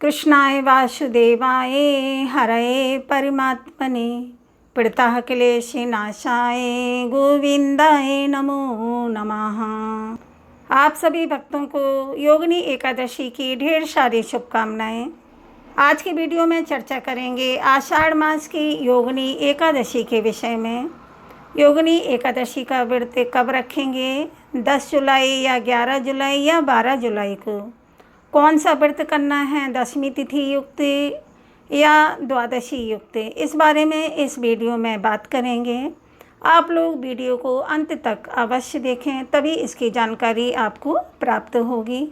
कृष्णाय वासुदेवाय हरये परमात्मने प्रणतः क्लेशनाशाय गोविंदाय नमो नमः। आप सभी भक्तों को योगिनी एकादशी की ढेर सारी शुभकामनाएं। आज की वीडियो में चर्चा करेंगे आषाढ़ मास की योगिनी एकादशी के विषय में। योगिनी एकादशी का व्रत कब रखेंगे, 10 जुलाई या 11 जुलाई या 12 जुलाई को कौन सा व्रत करना है, दशमी तिथि युक्त या द्वादशी युक्त, इस बारे में इस वीडियो में बात करेंगे। आप लोग वीडियो को अंत तक अवश्य देखें, तभी इसकी जानकारी आपको प्राप्त होगी।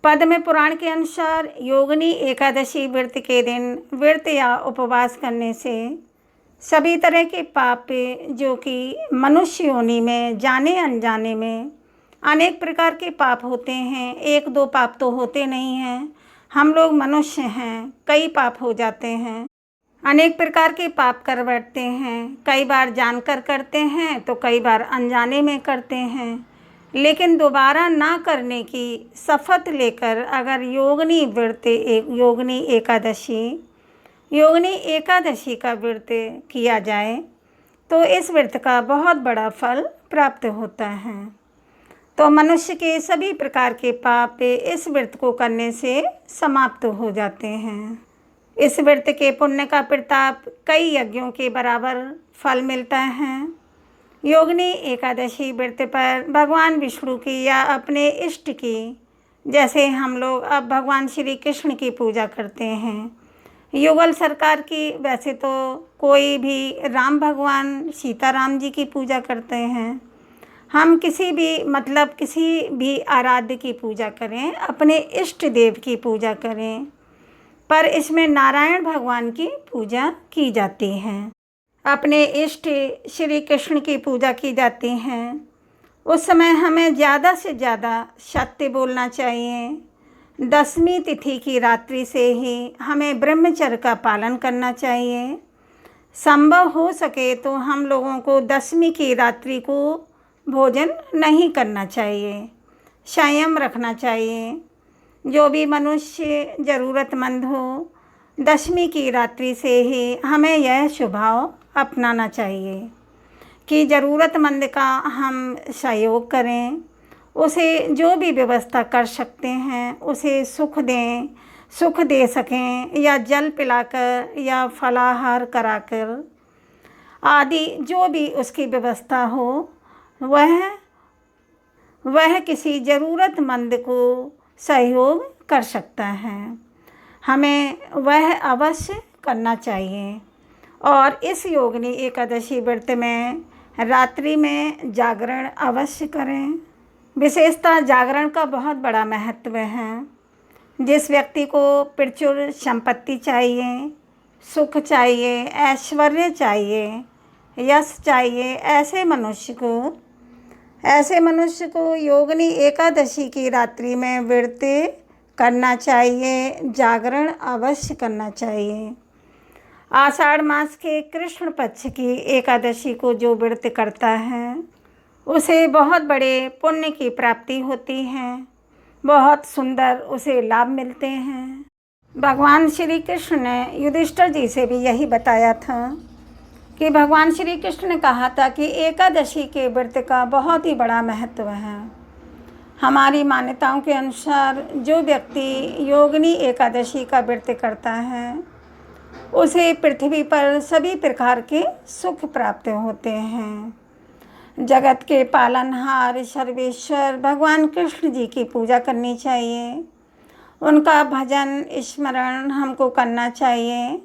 पद्म पुराण के अनुसार योगिनी एकादशी व्रत के दिन व्रत या उपवास करने से सभी तरह के पाप जो कि मनुष्य योनि में जाने अनजाने में अनेक प्रकार के पाप होते हैं, एक दो पाप तो होते नहीं हैं। हम लोग मनुष्य हैं, कई पाप हो जाते हैं, अनेक प्रकार के पाप कर बैठते हैं। कई बार जानकर करते हैं तो कई बार अनजाने में करते हैं, लेकिन दोबारा ना करने की शपथ लेकर अगर योगिनी एकादशी का व्रत किया जाए तो इस व्रत का बहुत बड़ा फल प्राप्त होता है। तो मनुष्य के सभी प्रकार के पाप इस व्रत को करने से समाप्त हो जाते हैं। इस व्रत के पुण्य का प्रताप कई यज्ञों के बराबर फल मिलता है। योगिनी एकादशी व्रत पर भगवान विष्णु की या अपने इष्ट की, जैसे हम लोग अब भगवान श्री कृष्ण की पूजा करते हैं, युगल सरकार की, वैसे तो कोई भी राम भगवान सीताराम जी की पूजा करते हैं। हम किसी भी आराध्य की पूजा करें, अपने इष्ट देव की पूजा करें, पर इसमें नारायण भगवान की पूजा की जाती है, अपने इष्ट श्री कृष्ण की पूजा की जाती है। उस समय हमें ज़्यादा से ज़्यादा सत्य बोलना चाहिए। दशमी तिथि की रात्रि से ही हमें ब्रह्मचर्य का पालन करना चाहिए। संभव हो सके तो हम लोगों को दशमी की रात्रि को भोजन नहीं करना चाहिए, संयम रखना चाहिए। जो भी मनुष्य ज़रूरतमंद हो, दशमी की रात्रि से ही हमें यह स्वभाव अपनाना चाहिए कि ज़रूरतमंद का हम सहयोग करें, उसे जो भी व्यवस्था कर सकते हैं उसे सुख दे सकें, या जल पिलाकर या फलाहार कराकर आदि जो भी उसकी व्यवस्था हो वह किसी ज़रूरतमंद को सहयोग कर सकता है। हमें वह अवश्य करना चाहिए। और इस योगिनी एकादशी व्रत में रात्रि में जागरण अवश्य करें। विशेषतः जागरण का बहुत बड़ा महत्व है। जिस व्यक्ति को प्रचुर संपत्ति चाहिए, सुख चाहिए, ऐश्वर्य चाहिए, यश चाहिए, ऐसे मनुष्य को योगिनी एकादशी की रात्रि में व्रत करना चाहिए, जागरण अवश्य करना चाहिए। आषाढ़ मास के कृष्ण पक्ष की एकादशी को जो व्रत करता है उसे बहुत बड़े पुण्य की प्राप्ति होती है, बहुत सुंदर उसे लाभ मिलते हैं। भगवान श्री कृष्ण ने युधिष्ठिर जी से भी यही बताया था कि भगवान श्री कृष्ण ने कहा था कि एकादशी के व्रत का बहुत ही बड़ा महत्व है। हमारी मान्यताओं के अनुसार जो व्यक्ति योगिनी एकादशी का व्रत करता है उसे पृथ्वी पर सभी प्रकार के सुख प्राप्त होते हैं। जगत के पालनहार सर्वेश्वर भगवान कृष्ण जी की पूजा करनी चाहिए, उनका भजन स्मरण हमको करना चाहिए।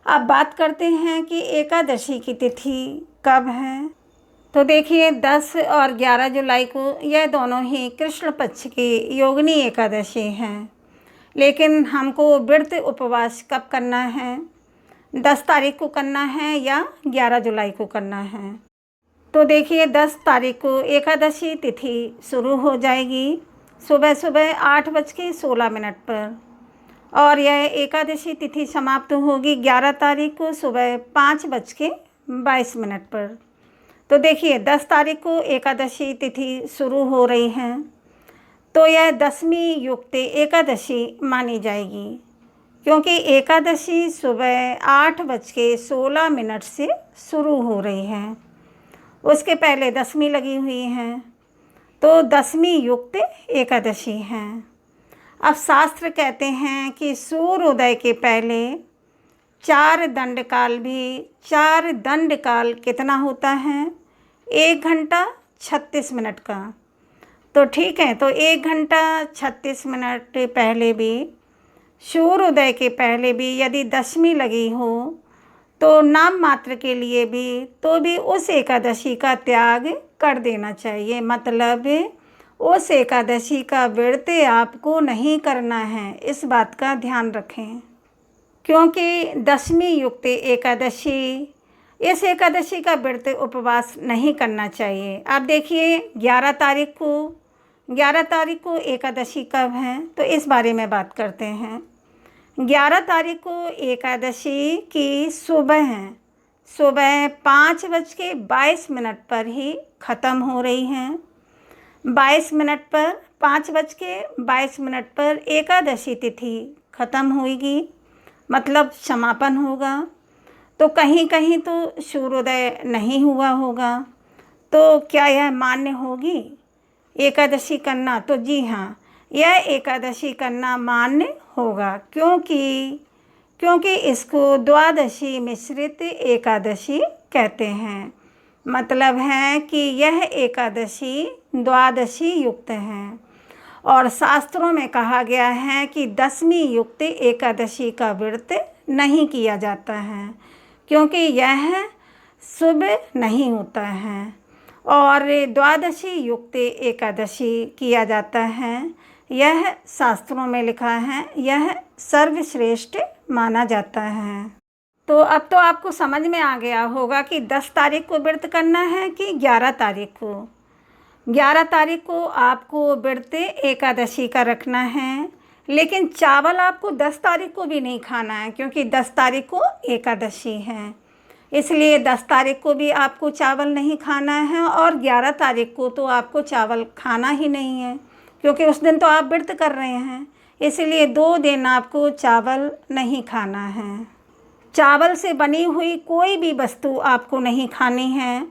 अब बात करते हैं कि एकादशी की तिथि कब है। तो देखिए 10 और 11 जुलाई को यह दोनों ही कृष्ण पक्ष की योगिनी एकादशी हैं, लेकिन हमको व्रत उपवास कब करना है, 10 तारीख को करना है या 11 जुलाई को करना है। तो देखिए 10 तारीख को एकादशी तिथि शुरू हो जाएगी सुबह 8:16 पर, और यह एकादशी तिथि समाप्त होगी 11 तारीख को सुबह 5:22 पर। तो देखिए 10 तारीख को एकादशी तिथि शुरू हो रही है, तो यह 10वीं युक्त एकादशी मानी जाएगी, क्योंकि एकादशी सुबह 8:16 से शुरू हो रही है। उसके पहले 10वीं लगी हुई है, तो 10वीं युक्त एकादशी है। अब शास्त्र कहते हैं कि सूर्योदय के पहले 4 दंडकाल भी, 4 दंडकाल कितना होता है? 1 घंटा 36 मिनट का। तो ठीक है, तो 1 घंटा 36 मिनट पहले भी, सूर्योदय के पहले भी यदि 10वीं लगी हो तो नाम मात्र के लिए भी, तो भी उस एकादशी का त्याग कर देना चाहिए। मतलब उस एकादशी का व्रत आपको नहीं करना है, इस बात का ध्यान रखें। क्योंकि 10वीं युक्त एकादशी, इस एकादशी का व्रत उपवास नहीं करना चाहिए। आप देखिए 11 तारीख को एकादशी कब है, तो इस बारे में बात करते हैं। 11 तारीख को एकादशी की सुबह है, सुबह 5:22 पर ही ख़त्म हो रही हैं। 22 मिनट पर, 5:22 पर एकादशी तिथि ख़त्म होगी, मतलब समापन होगा। तो कहीं कहीं तो सूर्योदय नहीं हुआ होगा, तो क्या यह मान्य होगी एकादशी करना? तो जी हाँ, यह एकादशी करना मान्य होगा, क्योंकि इसको द्वादशी मिश्रित एकादशी कहते हैं। मतलब है कि यह एकादशी द्वादशी युक्त है, और शास्त्रों में कहा गया है कि 10वीं युक्त एकादशी का व्रत नहीं किया जाता है, क्योंकि यह शुभ नहीं होता है, और द्वादशी युक्त एकादशी किया जाता है। यह शास्त्रों में लिखा है, यह सर्वश्रेष्ठ माना जाता है। तो अब तो आपको समझ में आ गया होगा कि 10 तारीख को व्रत करना है कि 11 तारीख को। 11 तारीख को आपको व्रत एकादशी का रखना है, लेकिन चावल आपको 10 तारीख को भी नहीं खाना है, क्योंकि 10 तारीख को एकादशी है। इसलिए 10 तारीख को भी आपको चावल नहीं खाना है, और 11 तारीख को तो आपको चावल खाना ही नहीं है, क्योंकि उस दिन तो आप व्रत कर रहे हैं। इसलिए 2 दिन आपको चावल नहीं खाना है। चावल से बनी हुई कोई भी वस्तु आपको नहीं खानी है।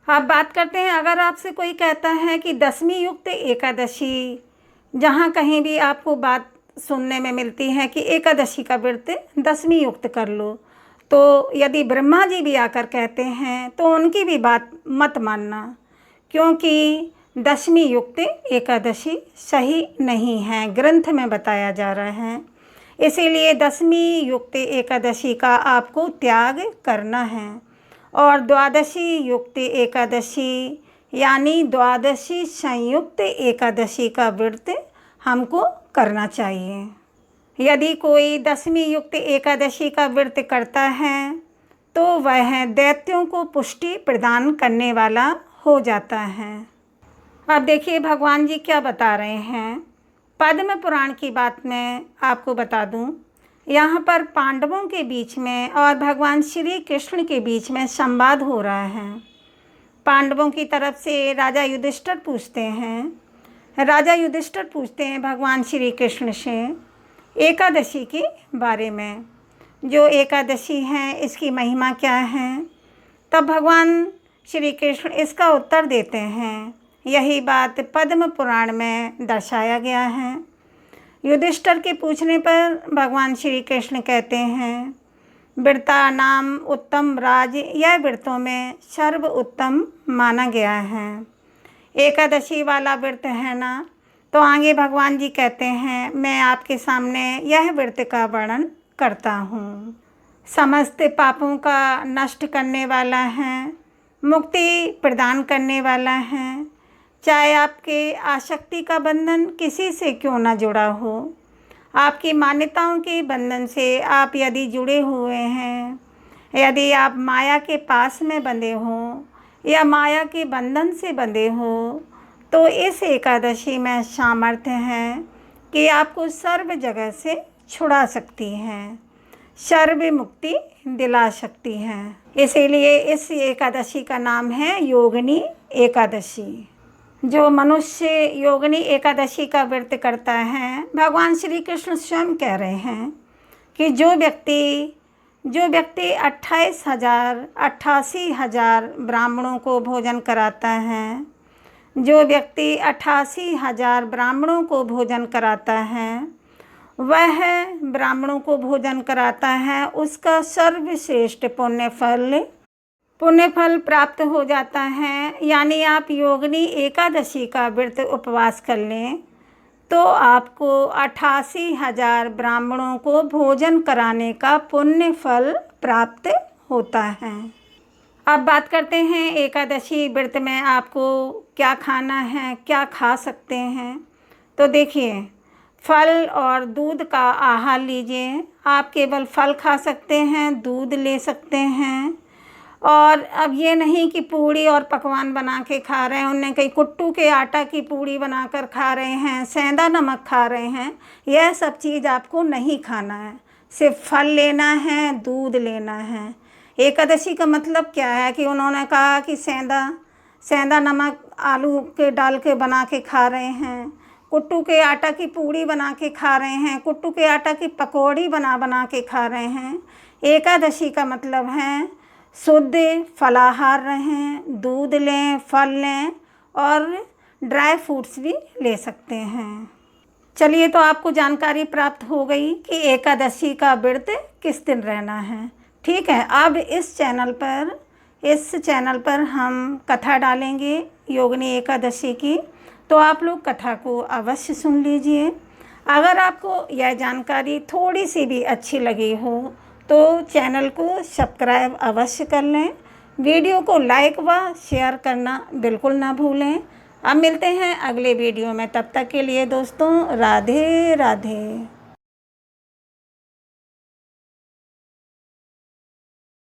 अब बात करते हैं, अगर आपसे कोई कहता है कि 10वीं युक्त एकादशी, जहाँ कहीं भी आपको बात सुनने में मिलती है कि एकादशी का व्रत 10वीं युक्त कर लो, तो यदि ब्रह्मा जी भी आकर कहते हैं तो उनकी भी बात मत मानना, क्योंकि 10वीं युक्त एकादशी सही नहीं है, ग्रंथ में बताया जा रहा है। इसीलिए 10वीं युक्त एकादशी का आपको त्याग करना है, और द्वादशी युक्त एकादशी यानी द्वादशी संयुक्त एकादशी का व्रत हमको करना चाहिए। यदि कोई 10वीं युक्त एकादशी का व्रत करता है तो वह दैत्यों को पुष्टि प्रदान करने वाला हो जाता है। अब देखिए भगवान जी क्या बता रहे हैं। पद्म पुराण की बात मैं आपको बता दूं, यहाँ पर पांडवों के बीच में और भगवान श्री कृष्ण के बीच में संवाद हो रहा है। पांडवों की तरफ से राजा युधिष्ठिर पूछते हैं भगवान श्री कृष्ण से एकादशी के बारे में, जो एकादशी है इसकी महिमा क्या है। तब भगवान श्री कृष्ण इसका उत्तर देते हैं। यही बात पद्म पुराण में दर्शाया गया है। युधिष्ठिर के पूछने पर भगवान श्री कृष्ण कहते हैं, व्रता नाम उत्तम राज, यह व्रतों में सर्व उत्तम माना गया है। एकादशी वाला व्रत है ना। तो आगे भगवान जी कहते हैं, मैं आपके सामने यह व्रत का वर्णन करता हूँ। समस्त पापों का नष्ट करने वाला है, मुक्ति प्रदान करने वाला है। चाहे आपके आसक्ति का बंधन किसी से क्यों ना जुड़ा हो, आपकी मान्यताओं के बंधन से आप यदि जुड़े हुए हैं, यदि आप माया के पास में बंधे हो या माया के बंधन से बंधे हो, तो इस एकादशी में सामर्थ्य है कि आपको सर्व जगह से छुड़ा सकती है, सर्व मुक्ति दिला सकती है। इसीलिए इस एकादशी का नाम है योगिनी एकादशी। जो मनुष्य योगिनी एकादशी का व्रत करता है, भगवान श्री कृष्ण स्वयं कह रहे हैं कि जो व्यक्ति 88,000 ब्राह्मणों को भोजन कराता है, जो व्यक्ति 88,000 ब्राह्मणों को भोजन कराता है, वह ब्राह्मणों को भोजन कराता है, उसका सर्वश्रेष्ठ पुण्य फल प्राप्त हो जाता है। यानी आप योगिनी एकादशी का व्रत उपवास कर लें तो आपको 88,000 ब्राह्मणों को भोजन कराने का पुण्य फल प्राप्त होता है। अब बात करते हैं एकादशी व्रत में आपको क्या खाना है, क्या खा सकते हैं। तो देखिए, फल और दूध का आहार लीजिए। आप केवल फल खा सकते हैं, दूध ले सकते हैं। और अब ये नहीं कि पूड़ी और पकवान बना के खा रहे हैं, उन्हें कहीं कुट्टू के आटा की पूड़ी बनाकर खा रहे हैं, सेंधा नमक खा रहे हैं, यह सब चीज़ आपको नहीं खाना है। सिर्फ फल लेना है, दूध लेना है। एकादशी का मतलब क्या है कि उन्होंने कहा कि सेंधा नमक आलू के डाल के बना के खा रहे हैं, कुट्टू के आटा की पूड़ी बना के खा रहे हैं, कुट्टू के आटा की पकौड़ी बना के खा रहे हैं। एकादशी का मतलब है शुद्ध फलाहार रहें, दूध लें, फल लें और ड्राई फ्रूट्स भी ले सकते हैं। चलिए, तो आपको जानकारी प्राप्त हो गई कि एकादशी का व्रत किस दिन रहना है। ठीक है, अब इस चैनल पर हम कथा डालेंगे योगिनी एकादशी की, तो आप लोग कथा को अवश्य सुन लीजिए। अगर आपको यह जानकारी थोड़ी सी भी अच्छी लगी हो तो चैनल को सब्सक्राइब अवश्य कर लें। वीडियो को लाइक व शेयर करना बिल्कुल ना भूलें। अब मिलते हैं अगले वीडियो में, तब तक के लिए दोस्तों राधे राधे।